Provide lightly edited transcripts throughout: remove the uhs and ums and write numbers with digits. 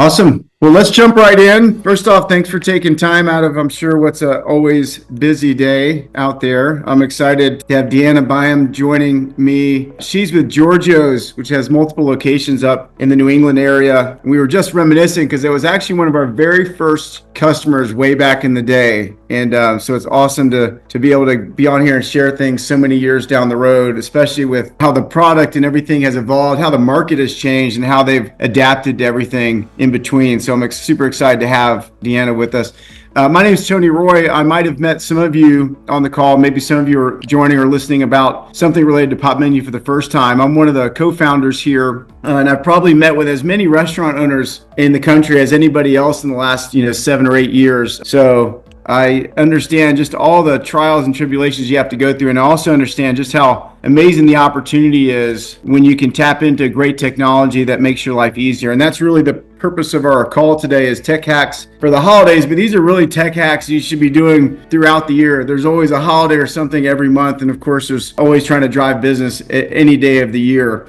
Awesome. Well, let's jump right in. First off, thanks for taking time out of, I'm sure, what's a always busy day out there. I'm excited to have Deanna Byam joining me. She's with Giorgio's, which has multiple locations up in the New England area. We were just reminiscing because it was actually one of our very first customers way back in the day. And so it's awesome to be able to be on here and share things so many years down the road, especially with how the product and everything has evolved, how the market has changed, and how they've adapted to everything in between. So I'm super excited to have Deanna with us. My name is Tony Roy. I might have met some of you on the call. Maybe some of you are joining or listening about something related to Popmenu for the first time. I'm one of the co-founders here, and I've probably met with as many restaurant owners in the country as anybody else in the last 7 or 8 years. So I understand just all the trials and tribulations you have to go through, and I also understand just how amazing the opportunity is when you can tap into great technology that makes your life easier. And that's really the purpose of our call today, is tech hacks for the holidays, but these are really tech hacks you should be doing throughout the year. There's always a holiday or something every month, and of course there's always trying to drive business any day of the year.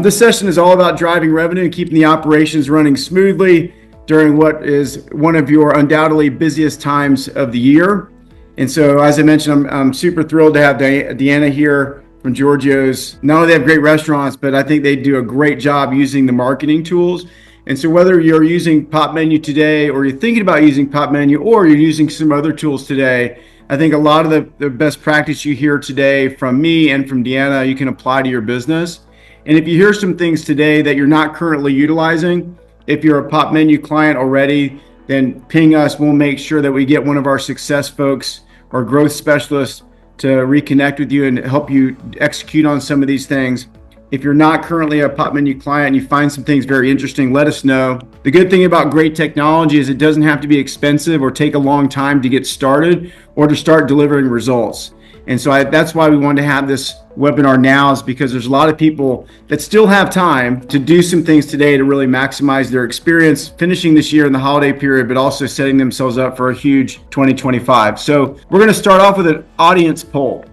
This session is all about driving revenue and keeping the operations running smoothly during what is one of your undoubtedly busiest times of the year. And so, as I mentioned, I'm super thrilled to have Deanna here from Giorgio's. Not only they have great restaurants, but I think they do a great job using the marketing tools. And so whether you're using Popmenu today, or you're thinking about using Popmenu, or you're using some other tools today, I think a lot of the best practice you hear today from me and from Deanna, you can apply to your business. And if you hear some things today that you're not currently utilizing, if you're a Popmenu client already, then ping us. We'll make sure that we get one of our success folks or growth specialists to reconnect with you and help you execute on some of these things. If you're not currently a Popmenu client and you find some things very interesting, let us know. The good thing about great technology is it doesn't have to be expensive or take a long time to get started or to start delivering results. And so that's why we wanted to have this webinar now, is because there's a lot of people that still have time to do some things today to really maximize their experience finishing this year in the holiday period, but also setting themselves up for a huge 2025. So we're going to start off with an audience poll.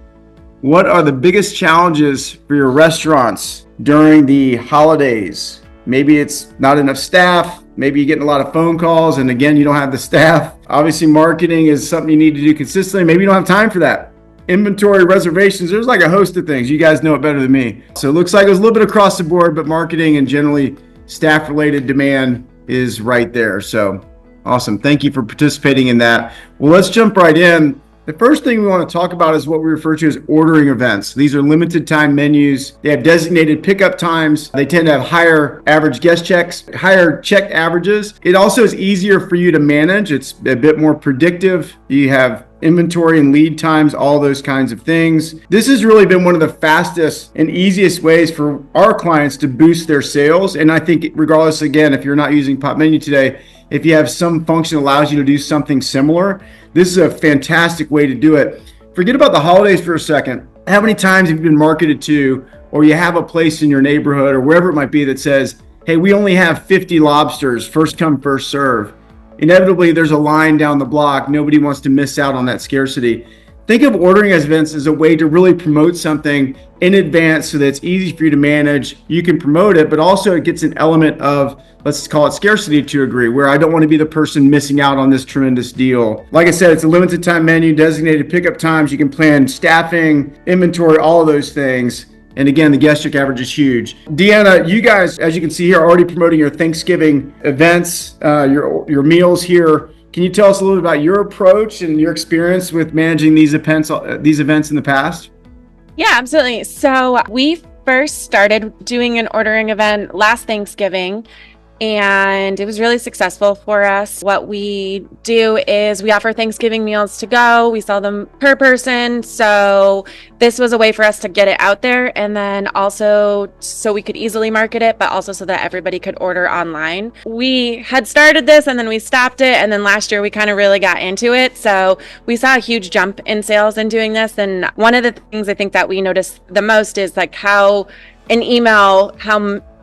What are the biggest challenges for your restaurants during the holidays? Maybe it's not enough staff. Maybe you're getting a lot of phone calls, and again, you don't have the staff. Obviously, marketing is something you need to do consistently. Maybe you don't have time for that. Inventory, reservations, there's like a host of things. You guys know it better than me. So it looks like it was a little bit across the board, but marketing and generally staff-related demand is right there. So awesome. Thank you for participating in that. Well, let's jump right in. The first thing we want to talk about is what we refer to as ordering events. These are limited time menus. They have designated pickup times. They tend to have higher average guest checks, higher check averages. It also is easier for you to manage. It's a bit more predictive. You have inventory and lead times, all those kinds of things. This has really been one of the fastest and easiest ways for our clients to boost their sales. And I think regardless, again, if you're not using Popmenu today, if you have some function that allows you to do something similar, this is a fantastic way to do it. Forget about the holidays for a second. How many times have you been marketed to, or you have a place in your neighborhood or wherever it might be that says, hey, we only have 50 lobsters, first come, first serve. Inevitably, there's a line down the block. Nobody wants to miss out on that scarcity. Think of ordering events as a way to really promote something in advance so that it's easy for you to manage. You can promote it, but also it gets an element of, let's call it scarcity to a degree, where I don't want to be the person missing out on this tremendous deal. Like I said, it's a limited time menu, designated pickup times. You can plan staffing, inventory, all of those things. And again, the guest check average is huge. Deanna, you guys, as you can see here, are already promoting your Thanksgiving events, your meals here. Can you tell us a little bit about your approach and your experience with managing these events in the past? Yeah, absolutely. So we first started doing an ordering event last Thanksgiving, and it was really successful for us. What we do is we offer Thanksgiving meals to go. We sell them per person. So this was a way for us to get it out there, and then also so we could easily market it, but also so that everybody could order online. We had started this and then we stopped it. And then last year we kind of really got into it. So we saw a huge jump in sales in doing this. And one of the things I think that we noticed the most is like how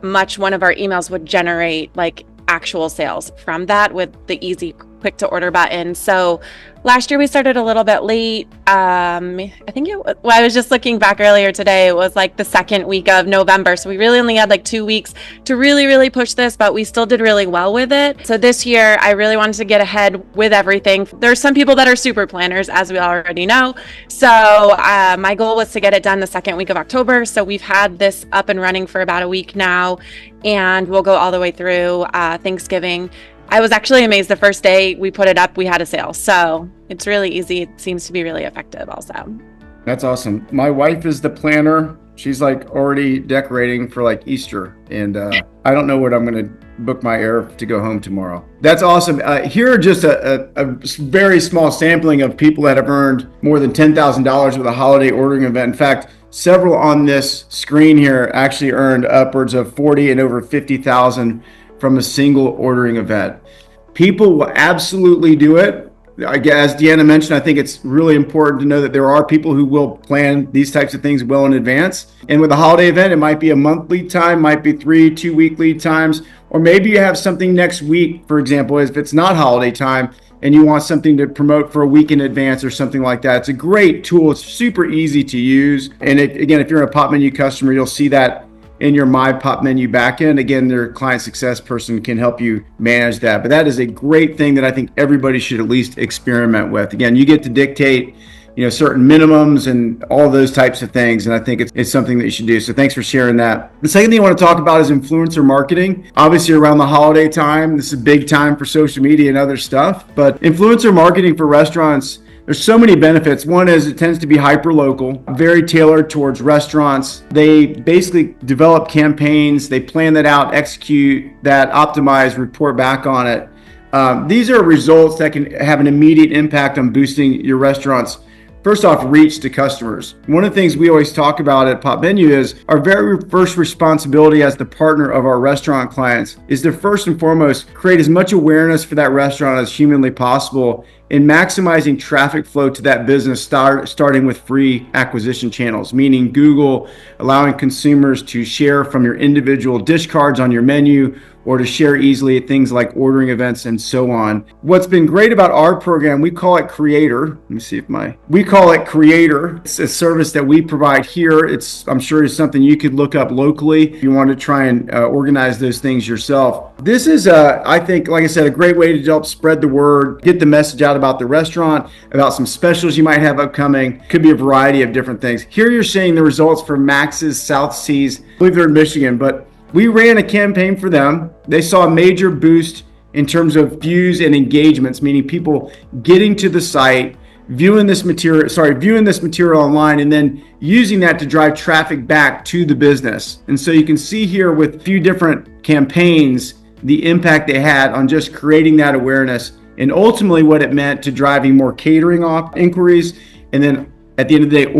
much one of our emails would generate like actual sales from that, with the easy quick to order button. So last year we started a little bit late. I think I was just looking back earlier today. It was like the second week of November. So we really only had like 2 weeks to really push this, but we still did really well with it. So this year I really wanted to get ahead with everything. There's some people that are super planners, as we already know. So my goal was to get it done the second week of October. So we've had this up and running for about a week now, and we'll go all the way through Thanksgiving. I was actually amazed the first day we put it up, we had a sale. So it's really easy. It seems to be really effective also. That's awesome. My wife is the planner. She's like already decorating for like Easter. And I don't know what I'm going to book my air to go home tomorrow. That's awesome. Here are just a very small sampling of people that have earned more than $10,000 with a holiday ordering event. In fact, several on this screen here actually earned upwards of 40 and over 50,000 from a single ordering event. People will absolutely do it. As Deanna mentioned, I think it's really important to know that there are people who will plan these types of things well in advance. And with a holiday event, it might be a month lead time, might be 2-week lead times, or maybe you have something next week, for example, if it's not holiday time and you want something to promote for a week in advance or something like that. It's a great tool. It's super easy to use. And again, if you're a Popmenu customer, you'll see that in your My Popmenu backend. Again, their client success person can help you manage that. But that is a great thing that I think everybody should at least experiment with. Again, you get to dictate, certain minimums and all those types of things. And I think it's something that you should do. So thanks for sharing that. The second thing I want to talk about is influencer marketing. Obviously around the holiday time, this is a big time for social media and other stuff. But influencer marketing for restaurants, there's so many benefits. One is it tends to be hyper local, very tailored towards restaurants. They basically develop campaigns, they plan that out, execute that, optimize, report back on it. These are results that can have an immediate impact on boosting your restaurant's, first off, reach to customers. One of the things we always talk about at Popmenu is our very first responsibility as the partner of our restaurant clients is to first and foremost create as much awareness for that restaurant as humanly possible in maximizing traffic flow to that business, starting with free acquisition channels, meaning Google, allowing consumers to share from your individual dish cards on your menu or to share easily at things like ordering events and so on. What's been great about our program, we call it Creator. Let me see if we call it Creator. It's a service that we provide here. I'm sure it's something you could look up locally if you want to try and organize those things yourself. This is, I think, like I said, a great way to help spread the word, get the message out about the restaurant, about some specials you might have upcoming. Could be a variety of different things. Here you're seeing the results for Max's South Seas. I believe they're in Michigan, but we ran a campaign for them. They saw a major boost in terms of views and engagements, meaning people getting to the site, viewing this material online, and then using that to drive traffic back to the business. And so you can see here with a few different campaigns, the impact they had on just creating that awareness and ultimately what it meant to driving more catering inquiries, and then at the end of the day,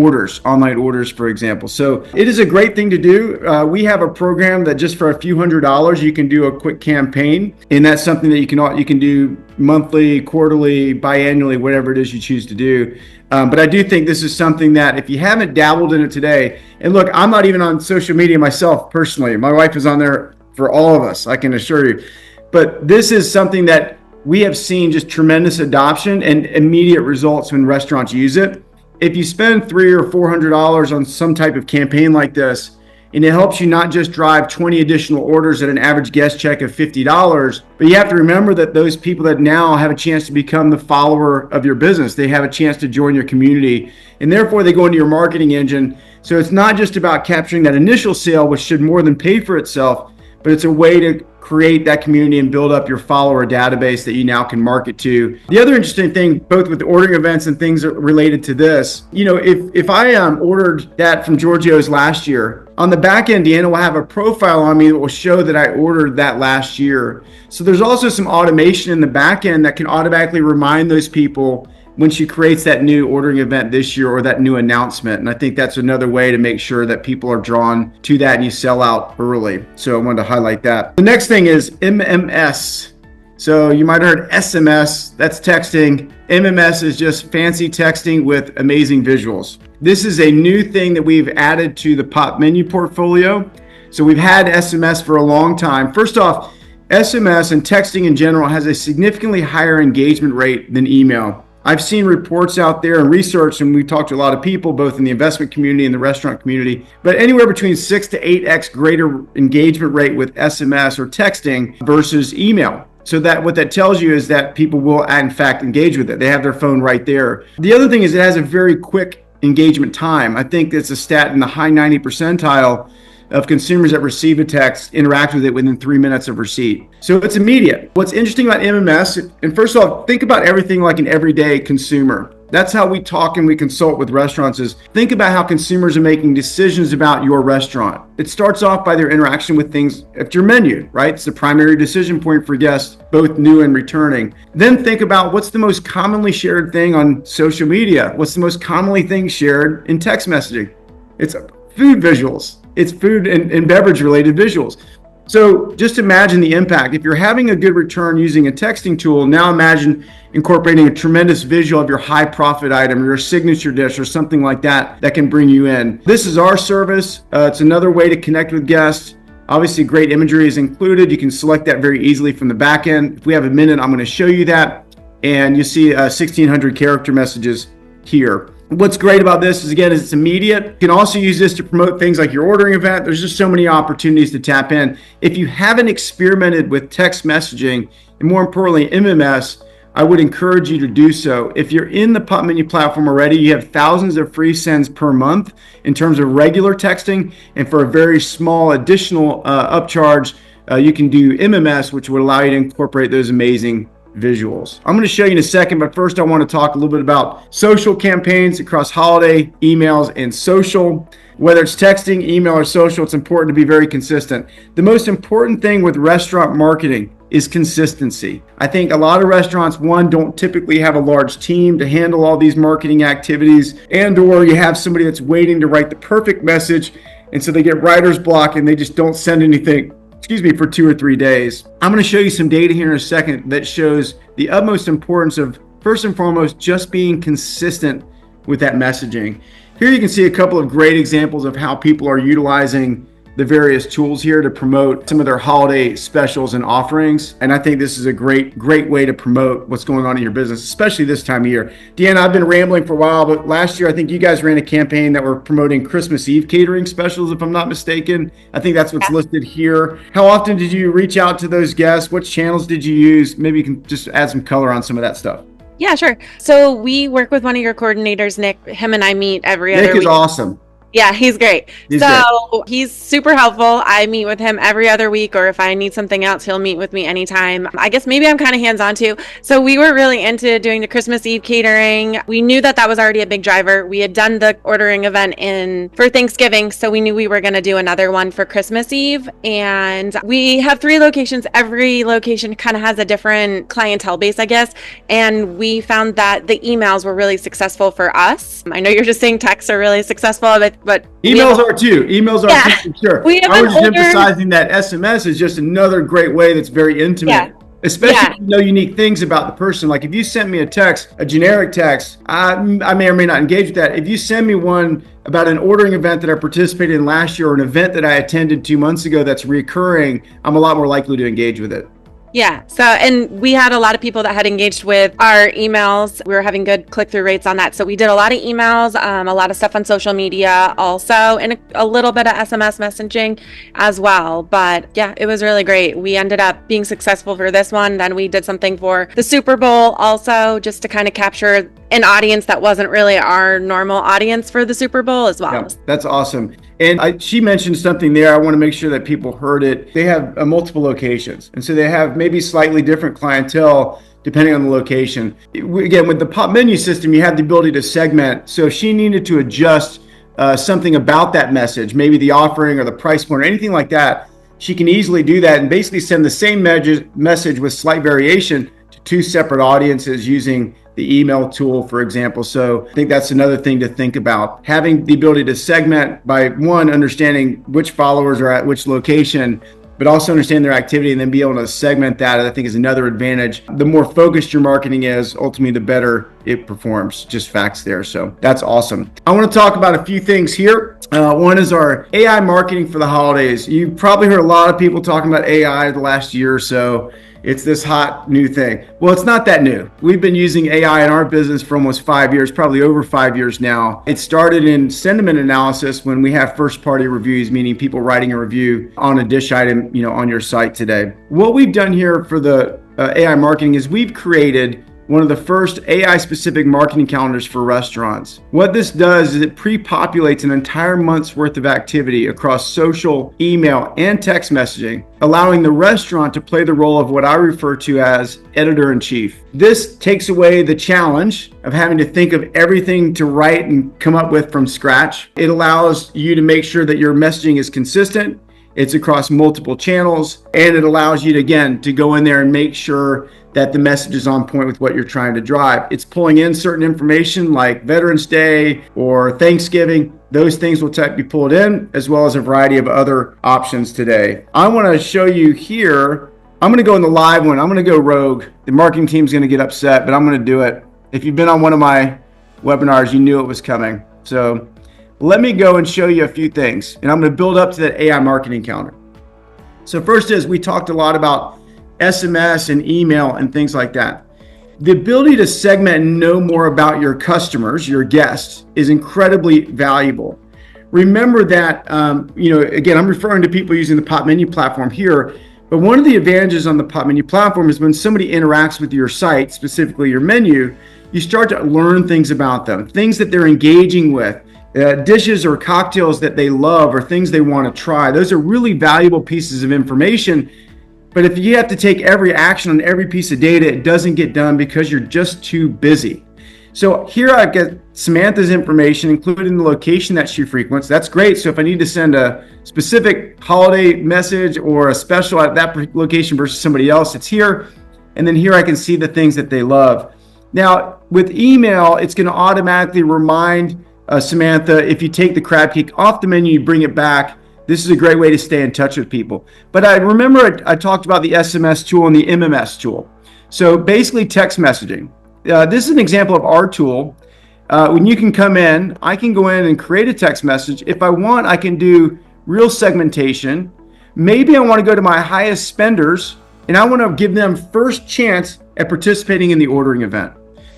online orders, for example. So it is a great thing to do. We have a program that just for a few $100s, you can do a quick campaign. And that's something that you can do monthly, quarterly, biannually, whatever it is you choose to do. But I do think this is something that if you haven't dabbled in it today, and look, I'm not even on social media myself personally. My wife is on there for all of us, I can assure you. But this is something that we have seen just tremendous adoption and immediate results when restaurants use it. If you spend $300 or $400 on some type of campaign like this, and it helps you not just drive 20 additional orders at an average guest check of $50, but you have to remember that those people that now have a chance to become the follower of your business, they have a chance to join your community, and therefore they go into your marketing engine. So it's not just about capturing that initial sale, which should more than pay for itself, but it's a way to create that community and build up your follower database that you now can market to. The other interesting thing, both with the ordering events and things related to this, if I ordered that from Giorgio's last year, on the back end, Deanna will have a profile on me that will show that I ordered that last year. So there's also some automation in the back end that can automatically remind those people when she creates that new ordering event this year or that new announcement. And I think that's another way to make sure that people are drawn to that and you sell out early. So I wanted to highlight that. The next thing is MMS. So you might have heard SMS, that's texting. MMS is just fancy texting with amazing visuals. This is a new thing that we've added to the Popmenu portfolio. So we've had SMS for a long time. First off, SMS and texting in general has a significantly higher engagement rate than email. I've seen reports out there and research, and we talked to a lot of people, both in the investment community and the restaurant community, but anywhere between 6 to 8x greater engagement rate with SMS or texting versus email. So that what that tells you is that people will in fact engage with it. They have their phone right there. The other thing is it has a very quick engagement time. I think it's a stat in the high 90 percentile of consumers that receive a text interact with it within 3 minutes of receipt. So it's immediate. What's interesting about MMS, and first of all, think about everything like an everyday consumer. That's how we talk and we consult with restaurants is think about how consumers are making decisions about your restaurant. It starts off by their interaction with things at your menu, right? It's the primary decision point for guests, both new and returning. Then think about what's the most commonly shared thing on social media? What's the most commonly thing shared in text messaging? It's food visuals. It's food and beverage related visuals. So just imagine the impact. If you're having a good return using a texting tool, now imagine incorporating a tremendous visual of your high profit item, your signature dish or something like that can bring you in. This is our service. It's another way to connect with guests. Obviously, great imagery is included. You can select that very easily from the back end. If we have a minute, I'm going to show you that. And you see 1,600 character messages here. What's great about this is, again, it's immediate. You can also use this to promote things like your ordering event. There's just so many opportunities to tap in. If you haven't experimented with text messaging, and more importantly, MMS, I would encourage you to do so. If you're in the Popmenu platform already, you have thousands of free sends per month in terms of regular texting. And for a very small additional upcharge, you can do MMS, which would allow you to incorporate those amazing visuals. I'm going to show you in a second, but first I want to talk a little bit about social campaigns across holiday, emails, and social. Whether it's texting, email, or social, it's important to be very consistent. The most important thing with restaurant marketing is consistency. I think a lot of restaurants, one, don't typically have a large team to handle all these marketing activities, and or you have somebody that's waiting to write the perfect message, and so they get writer's block and they just don't send anything for 2 or 3 days. I'm going to show you some data here in a second that shows the utmost importance of, first and foremost, just being consistent with that messaging. Here you can see a couple of great examples of how people are utilizing the various tools here to promote some of their holiday specials and offerings. And I think this is a great way to promote what's going on in your business, especially this time of year. Deanna, I've been rambling for a while, but last year I think you guys ran a campaign that were promoting Christmas Eve catering specials, if I'm not mistaken. I think that's what's listed here. How often did you reach out to those guests? What channels did you use? Maybe you can just add some color on some of that stuff. Yeah, sure. So we work with one of your coordinators, Nick. Him and I meet every other week. Nick is awesome. Yeah, he's great. He's super helpful. I meet with him every other week, or if I need something else, he'll meet with me anytime. I guess maybe I'm kind of hands-on too. So we were really into doing the Christmas Eve catering. We knew that was already a big driver. We had done the ordering event for Thanksgiving, so we knew we were going to do another one for Christmas Eve. And we have 3 locations. Every location kind of has a different clientele base, I guess. And we found that the emails were really successful for us. I know you're just saying texts are really successful, but emails are too. Emails are too, for sure. I was emphasizing that SMS is just another great way that's very intimate. Especially if you know unique things about the person. Like if you sent me a text, a generic text, I may or may not engage with that. If you send me one about an ordering event that I participated in last year or an event that I attended 2 months ago that's recurring, I'm a lot more likely to engage with it. Yeah. So, and we had a lot of people that had engaged with our emails. We were having good click-through rates on that. So we did a lot of emails, a lot of stuff on social media also, and a little bit of SMS messaging as well. But yeah, it was really great. We ended up being successful for this one. Then we did something for the Super Bowl also, just to kind of capture an audience that wasn't really our normal audience for the Super Bowl as well. Yeah, that's awesome. And she mentioned something there. I want to make sure that people heard it. They have multiple locations. And so they have maybe slightly different clientele depending on the location. Again, with the Popmenu system, you have the ability to segment. So if she needed to adjust something about that message, maybe the offering or the price point or anything like that, she can easily do that and basically send the same message with slight variation to 2 separate audiences using the email tool, for example. So I think that's another thing to think about. Having the ability to segment by, one, understanding which followers are at which location, but also understand their activity and then be able to segment that, I think, is another advantage. The more focused your marketing is, ultimately, the better it performs. Just facts there. So that's awesome. I want to talk about a few things here. One is our AI marketing for the holidays. You've probably heard a lot of people talking about AI the last year or so. It's this hot new thing. Well, it's not that new. We've been using AI in our business for almost 5 years, probably over 5 years now. It started in sentiment analysis when we have first party reviews, meaning people writing a review on a dish item, on your site today. What we've done here for the AI marketing is we've created one of the first AI-specific marketing calendars for restaurants. What this does is it pre-populates an entire month's worth of activity across social, email, and text messaging, allowing the restaurant to play the role of what I refer to as editor-in-chief. This takes away the challenge of having to think of everything to write and come up with from scratch. It allows you to make sure that your messaging is consistent, it's across multiple channels, and it allows you to, again, to go in there and make sure that the message is on point with what you're trying to drive. It's pulling in certain information like Veterans Day or Thanksgiving. Those things will be pulled in, as well as a variety of other options today. I want to show you here. I'm going to go in the live one. I'm going to go rogue. The marketing team's going to get upset, but I'm going to do it. If you've been on one of my webinars, you knew it was coming. So let me go and show you a few things, and I'm going to build up to that AI marketing calendar. So first is, we talked a lot about SMS and email and things like that. The ability to segment and know more about your customers, your guests, is incredibly valuable. Remember that, again, I'm referring to people using the Popmenu platform here, but one of the advantages on the Popmenu platform is when somebody interacts with your site, specifically your menu, you start to learn things about them, things that they're engaging with, dishes or cocktails that they love or things they want to try. Those are really valuable pieces of information. But if you have to take every action on every piece of data, it doesn't get done because you're just too busy. So here I've got Samantha's information, including the location that she frequents. That's great. So if I need to send a specific holiday message or a special at that location versus somebody else, it's here. And then here I can see the things that they love. Now with email, it's going to automatically remind Samantha, if you take the crab cake off the menu, you bring it back. This is a great way to stay in touch with people. But I remember I talked about the SMS tool and the MMS tool. So basically text messaging. This is an example of our tool. When you can come in, I can go in and create a text message. If I want, I can do real segmentation. Maybe I want to go to my highest spenders and I want to give them first chance at participating in the ordering event.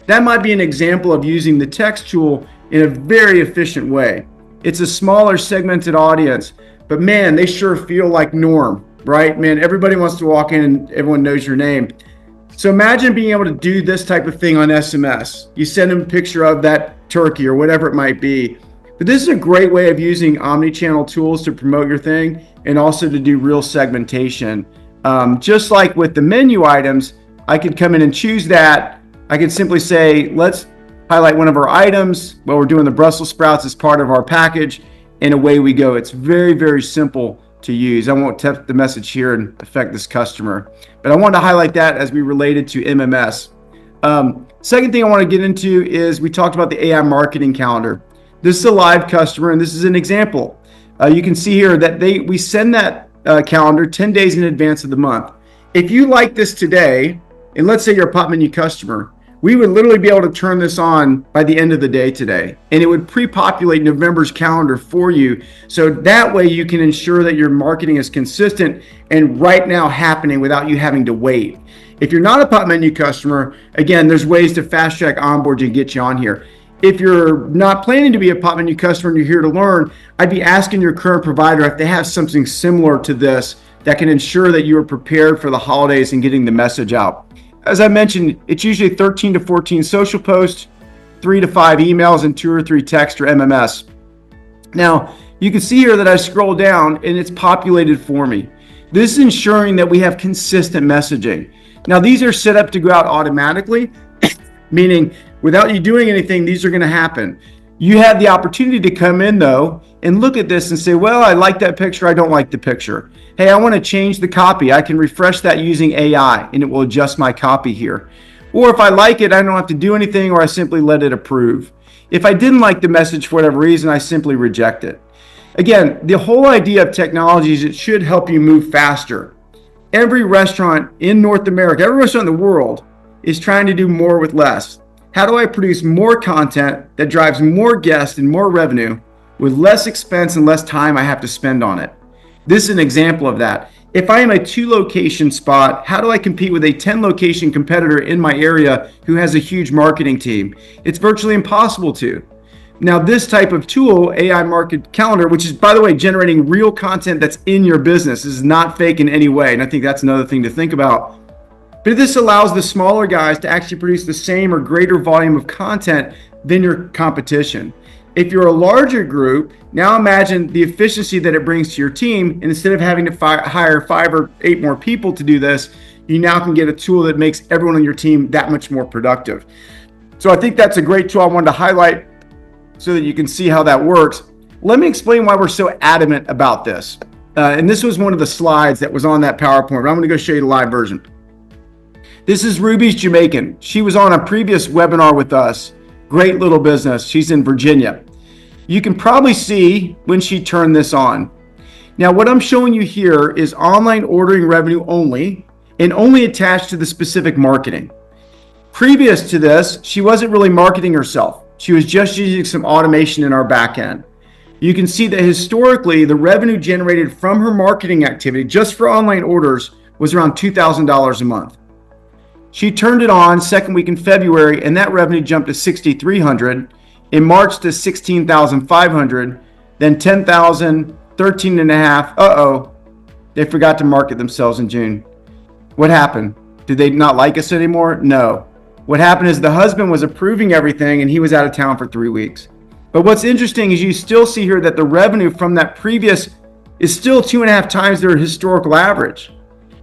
That might be an example of using the text tool in a very efficient way. It's a smaller segmented audience, but man, they sure feel like Norm, right? Man, everybody wants to walk in and everyone knows your name. So imagine being able to do this type of thing on SMS. You send them a picture of that turkey or whatever it might be. But this is a great way of using omni-channel tools to promote your thing and also to do real segmentation. Just like with the menu items, I could come in and choose that. I could simply say, let's highlight one of our items. Well, we're doing the Brussels sprouts as part of our package, and away we go. It's very, very simple to use. I won't tap the message here and affect this customer, but I wanted to highlight that as we related to MMS. Second thing I want to get into is we talked about the AI marketing calendar. This is a live customer, and this is an example. You can see here that we send that calendar 10 days in advance of the month. If you like this today, and let's say you're a Popmenu customer, we would literally be able to turn this on by the end of the day today, and it would pre-populate November's calendar for you. So that way you can ensure that your marketing is consistent and right now happening without you having to wait. If you're not a Popmenu customer, again, there's ways to fast track onboard you and get you on here. If you're not planning to be a Popmenu customer and you're here to learn, I'd be asking your current provider if they have something similar to this that can ensure that you are prepared for the holidays and getting the message out. As I mentioned, it's usually 13 to 14 social posts, 3 to 5 emails, and 2 or 3 text or MMS. Now, you can see here that I scroll down and it's populated for me. This is ensuring that we have consistent messaging. Now, these are set up to go out automatically, meaning without you doing anything, these are going to happen. You have the opportunity to come in, though, and look at this and say, well, I like that picture, I don't like the picture. Hey, I want to change the copy. I can refresh that using AI, and it will adjust my copy here. Or if I like it, I don't have to do anything, or I simply let it approve. If I didn't like the message for whatever reason, I simply reject it. Again, the whole idea of technology is it should help you move faster. Every restaurant in North America, every restaurant in the world is trying to do more with less. How do I produce more content that drives more guests and more revenue with less expense and less time I have to spend on it? This is an example of that. If I am a 2-location spot, how do I compete with a 10-location competitor in my area who has a huge marketing team? It's virtually impossible to. Now, this type of tool, AI Market Calendar, which is, by the way, generating real content that's in your business, is not fake in any way. And I think that's another thing to think about. But this allows the smaller guys to actually produce the same or greater volume of content than your competition. If you're a larger group, now imagine the efficiency that it brings to your team. And instead of having to hire 5 or 8 more people to do this, you now can get a tool that makes everyone on your team that much more productive. So I think that's a great tool I wanted to highlight so that you can see how that works. Let me explain why we're so adamant about this. And this was one of the slides that was on that PowerPoint, but I'm going to go show you the live version. This is Ruby's Jamaican. She was on a previous webinar with us. Great little business. She's in Virginia. You can probably see when she turned this on. Now, what I'm showing you here is online ordering revenue only and only attached to the specific marketing. Previous to this, she wasn't really marketing herself. She was just using some automation in our back end. You can see that historically, the revenue generated from her marketing activity just for online orders was around $2,000 a month. She turned it on second week in February, and that revenue jumped to $6,300. In March to $16,500, then $10,000, $13,500. They forgot to market themselves in June. What happened? Did they not like us anymore? No. What happened is the husband was approving everything, and he was out of town for 3 weeks. But what's interesting is you still see here that the revenue from that previous is still 2.5 times their historical average,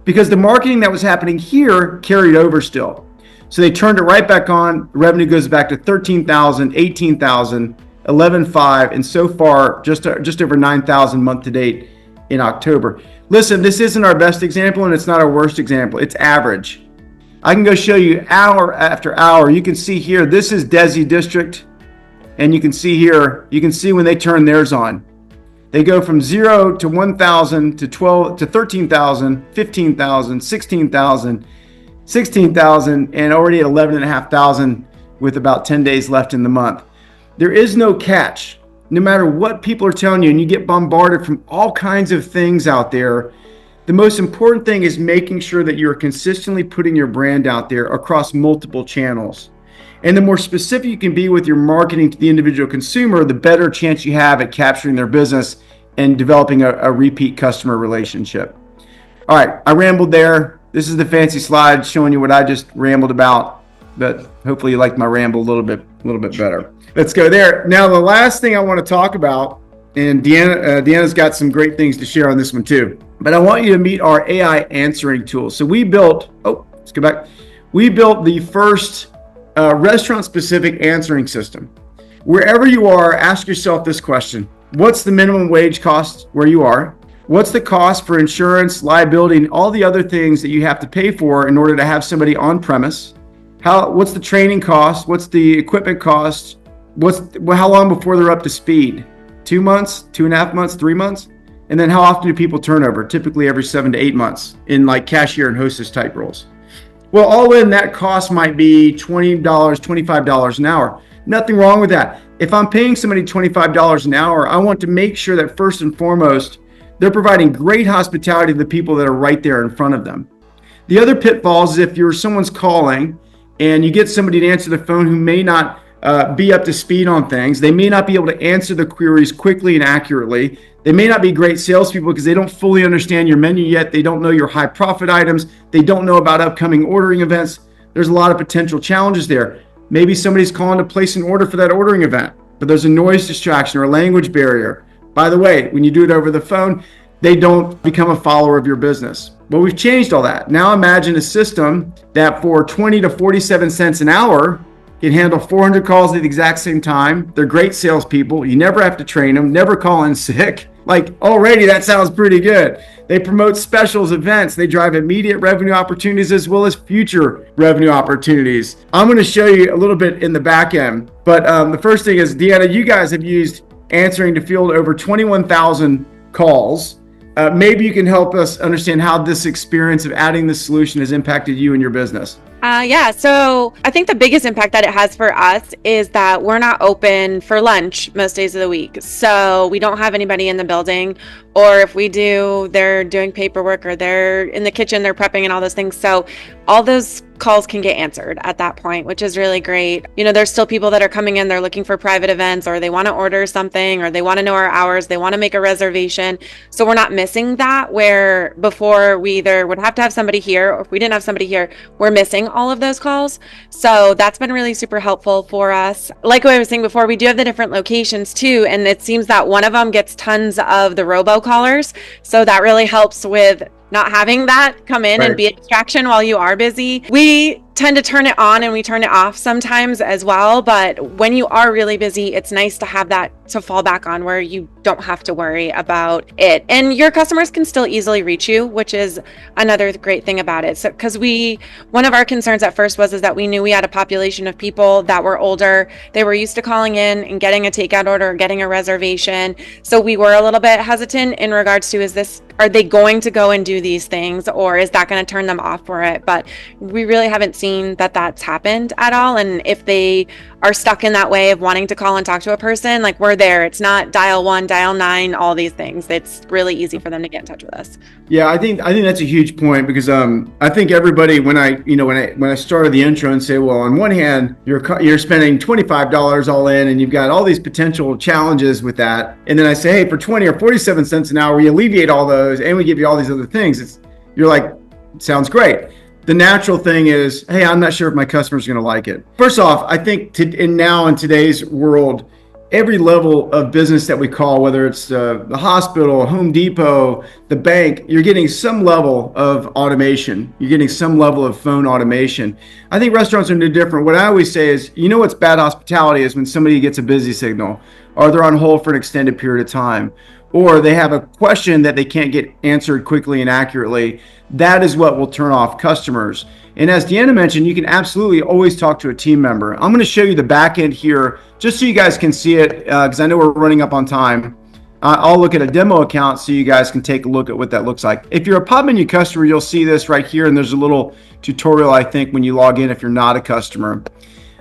because the marketing that was happening here carried over still. So they turned it right back on. Revenue goes back to $13,000, $18,000, $11,500, and so far just over $9,000 month to date in October. Listen, this isn't our best example and it's not our worst example. It's average. I can go show you hour after hour. You can see here, this is Desi District, and you can see here, you can see when they turn theirs on. They go from 0 to 1,000 to 12 to 13,000, 15,000, 16,000, 16,000, and already at 11,500 with about 10 days left in the month. There is no catch. No matter what people are telling you, and you get bombarded from all kinds of things out there, the most important thing is making sure that you're consistently putting your brand out there across multiple channels. And the more specific you can be with your marketing to the individual consumer, the better chance you have at capturing their business and developing a repeat customer relationship. All right, I rambled there. This is the fancy slide showing you what I just rambled about, but hopefully you liked my ramble a little bit better. Let's go there. Now, the last thing I want to talk about, and Deanna's got some great things to share on this one too, but I want you to meet our AI answering tool. So we built, let's go back. We built the first restaurant-specific answering system. Wherever you are, ask yourself this question. What's the minimum wage cost where you are? What's the cost for insurance, liability, and all the other things that you have to pay for in order to have somebody on premise? What's the training cost? What's the equipment cost? How long before they're up to speed? 2 months, 2.5 months, 3 months? And then how often do people turn over? Typically every 7 to 8 months in like cashier and hostess type roles. Well, all in, that cost might be $20, $25 an hour. Nothing wrong with that. If I'm paying somebody $25 an hour, I want to make sure that first and foremost, they're providing great hospitality to the people that are right there in front of them. The other pitfalls is if someone's calling and you get somebody to answer the phone who may not be up to speed on things. They may not be able to answer the queries quickly and accurately. They may not be great salespeople because they don't fully understand your menu yet. They don't know your high profit items. They don't know about upcoming ordering events. There's a lot of potential challenges there. Maybe somebody's calling to place an order for that ordering event, but there's a noise distraction or a language barrier. By the way, when you do it over the phone, they don't become a follower of your business. Well, we've changed all that. Now imagine a system that for 20 to 47 cents an hour can handle 400 calls at the exact same time. They're great salespeople. You never have to train them, never call in sick. Like already that sounds pretty good. They promote specials, events. They drive immediate revenue opportunities as well as future revenue opportunities. I'm going to show you a little bit in the back end. But the first thing is, Deanna, you guys have used answering to field over 21,000 calls. Maybe you can help us understand how this experience of adding this solution has impacted you and your business. Yeah, so I think the biggest impact that it has for us is that we're not open for lunch most days of the week. So we don't have anybody in the building, or if we do, they're doing paperwork or they're in the kitchen, they're prepping and all those things. So all those calls can get answered at that point, which is really great. You know, there's still people that are coming in, they're looking for private events, or they want to order something, or they want to know our hours, they want to make a reservation. So we're not missing that, where before we either would have to have somebody here, or if we didn't have somebody here, we're missing all of those calls. So that's been really super helpful for us. Like what I was saying before, we do have the different locations too, and it seems that one of them gets tons of the robocallers. So that really helps with not having that come in and be a distraction while you are busy. We tend to turn it on and we turn it off sometimes as well, but when you are really busy, it's nice to have that to fall back on where you don't have to worry about it, and your customers can still easily reach you, which is another great thing about it. So because one of our concerns at first was that we knew we had a population of people that were older, they were used to calling in and getting a takeout order or getting a reservation, so we were a little bit hesitant in regards to, are they going to go and do these things, or is that going to turn them off for it? But we really haven't seen that that's happened at all. And if they are stuck in that way of wanting to call and talk to a person, like, we're there. It's not dial 1, dial 9, all these things. It's really easy for them to get in touch with us. Yeah, I think that's a huge point, because I think everybody, when I started the intro and say, well, on one hand, you're spending $25 all in and you've got all these potential challenges with that, and then I say, hey, for 20 or 47 cents an hour, we alleviate all those and we give you all these other things. You're like, sounds great. The natural thing is, hey, I'm not sure if my customer's going to like it. First off, I think now in today's world, every level of business that we call, whether it's the hospital, Home Depot, the bank, you're getting some level of automation. You're getting some level of phone automation. I think restaurants are no different. What I always say is, you know what's bad hospitality is when somebody gets a busy signal, or they're on hold for an extended period of time, or they have a question that they can't get answered quickly and accurately. That is what will turn off customers. And as Deanna mentioned, you can absolutely always talk to a team member. I'm going to show you the back end here just so you guys can see it, because I know we're running up on time. I'll look at a demo account so you guys can take a look at what that looks like. If you're a Popmenu customer, you'll see this right here, and there's a little tutorial, I think, when you log in if you're not a customer.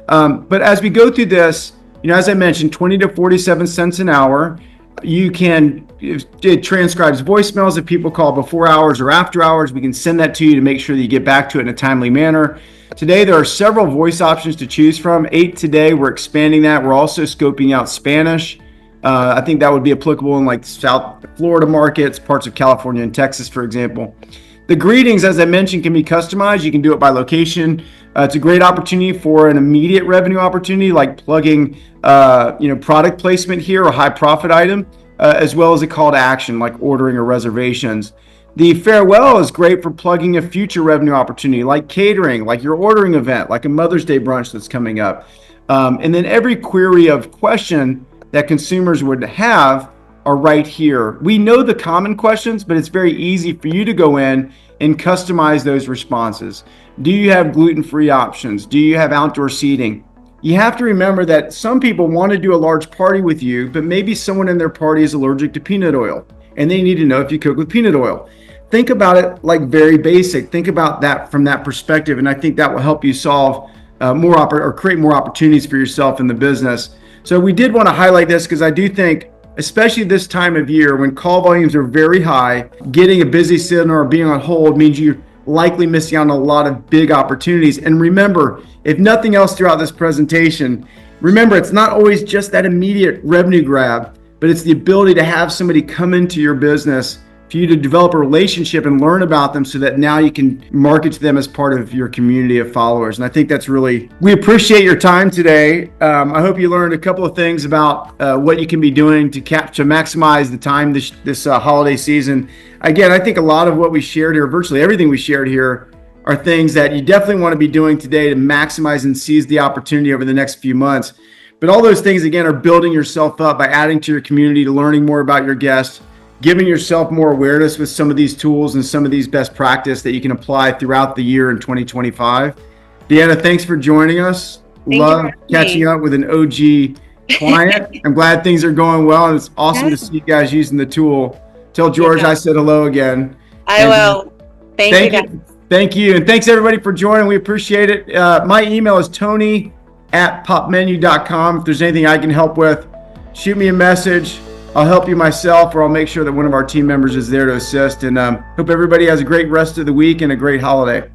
But as we go through this, as I mentioned, 20 to 47 cents an hour. It transcribes voicemails if people call before hours or after hours. We can send that to you to make sure that you get back to it in a timely manner. Today, there are several voice options to choose from. 8 today. We're expanding that. We're also scoping out Spanish. I think that would be applicable in like South Florida markets, parts of California and Texas, for example. The greetings, as I mentioned, can be customized. You can do it by location. It's a great opportunity for an immediate revenue opportunity, like plugging, product placement here, or high profit item, as well as a call to action, like ordering or reservations. The farewell is great for plugging a future revenue opportunity, like catering, like your ordering event, like a Mother's Day brunch that's coming up. And then every query of question that consumers would have are right here. We know the common questions, but it's very easy for you to go in and customize those responses. Do you have gluten-free options? Do you have outdoor seating? You have to remember that some people want to do a large party with you, but maybe someone in their party is allergic to peanut oil, and they need to know if you cook with peanut oil. Think about it like very basic. Think about that from that perspective, and I think that will help you solve create more opportunities for yourself in the business. So we did want to highlight this because I do think, especially this time of year when call volumes are very high, getting a busy signal or being on hold means you're likely missing out on a lot of big opportunities. And remember, if nothing else throughout this presentation, remember, it's not always just that immediate revenue grab, but it's the ability to have somebody come into your business for you to develop a relationship and learn about them so that now you can market to them as part of your community of followers. And I think that's we appreciate your time today. I hope you learned a couple of things about what you can be doing to maximize the time this holiday season. Again, I think a lot of what we shared here, virtually everything we shared here, are things that you definitely want to be doing today to maximize and seize the opportunity over the next few months. But all those things, again, are building yourself up by adding to your community, to learning more about your guests, giving yourself more awareness with some of these tools and some of these best practice that you can apply throughout the year in 2025. Deanna, thanks for joining us. Love catching up with an OG client. I'm glad things are going well, and it's awesome to see you guys using the tool. Tell George I said hello again. I will. Thank you, guys. Thank you. And thanks everybody for joining. We appreciate it. My email is tony@popmenu.com. If there's anything I can help with, shoot me a message. I'll help you myself, or I'll make sure that one of our team members is there to assist. And hope everybody has a great rest of the week and a great holiday.